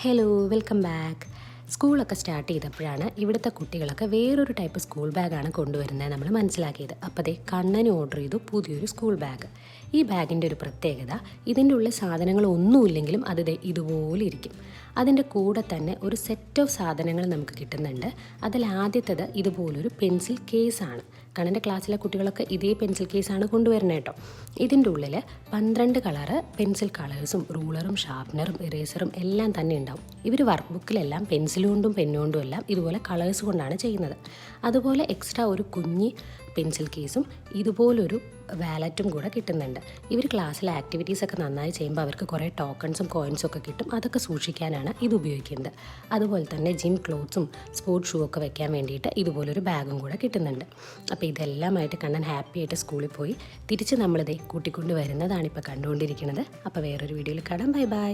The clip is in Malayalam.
Hello welcome back. സ്കൂളൊക്കെ സ്റ്റാർട്ട് ചെയ്തപ്പോഴാണ് ഇവിടുത്തെ കുട്ടികളൊക്കെ വേറൊരു ടൈപ്പ് സ്കൂൾ ബാഗാണ് കൊണ്ടുവരുന്നത് നമ്മൾ മനസ്സിലാക്കിയത്. അപ്പോൾ അതേ കണ്ണന് ഓർഡർ ചെയ്തു പുതിയൊരു സ്കൂൾ ബാഗ്. ഈ ബാഗിൻ്റെ ഒരു പ്രത്യേകത, ഇതിൻ്റെ ഉള്ളിൽ സാധനങ്ങളൊന്നുമില്ലെങ്കിലും അത് ഇതുപോലെ ഇരിക്കും. അതിൻ്റെ കൂടെ തന്നെ ഒരു സെറ്റ് ഓഫ് സാധനങ്ങൾ നമുക്ക് കിട്ടുന്നുണ്ട്. അതിൽ ആദ്യത്തേത് ഇതുപോലൊരു പെൻസിൽ കേസാണ്. കണ്ണൻ്റെ ക്ലാസ്സിലെ കുട്ടികളൊക്കെ ഇതേ പെൻസിൽ കേസാണ് കൊണ്ടുവരുന്നത് കേട്ടോ. ഇതിൻ്റെ ഉള്ളിൽ 12 കളറ് പെൻസിൽ കളേഴ്സും റൂളറും ഷാർപ്നറും ഇറേസറും എല്ലാം തന്നെ ഉണ്ടാവും. ഇവർ വർക്ക് ബുക്കിലെല്ലാം പെൻസിൽ കൊണ്ടും പെന്നുകൊണ്ടും എല്ലാം ഇതുപോലെ കളേഴ്സ് കൊണ്ടാണ് ചെയ്യുന്നത്. അതുപോലെ എക്സ്ട്രാ ഒരു കുഞ്ഞി പെൻസിൽ കേസും ഇതുപോലൊരു വാലറ്റും കൂടെ കിട്ടുന്നുണ്ട്. ഇവർ ക്ലാസ്സിലെ ആക്ടിവിറ്റീസൊക്കെ നന്നായി ചെയ്യുമ്പോൾ അവർക്ക് കുറേ ടോക്കൺസും കോയിൻസും ഒക്കെ കിട്ടും. അതൊക്കെ സൂക്ഷിക്കാനാണ് ഇത് ഉപയോഗിക്കുന്നത്. അതുപോലെ തന്നെ ജിം ക്ലോത്ത്സും സ്പോർട്സ് ഷൂ ഒക്കെ വെക്കാൻ വേണ്ടിയിട്ട് ഇതുപോലൊരു ബാഗും കൂടെ കിട്ടുന്നുണ്ട്. അപ്പോൾ ഇതെല്ലാമായിട്ട് കണ്ണൻ ഹാപ്പി ആയിട്ട് സ്കൂളിൽ പോയി തിരിച്ച് നമ്മളിതേ കൂട്ടിക്കൊണ്ട് വരുന്നതാണ് ഇപ്പോൾ കണ്ടുകൊണ്ടിരിക്കുന്നത്. അപ്പോൾ വേറൊരു വീഡിയോയിൽ കാണാം. Bye bye.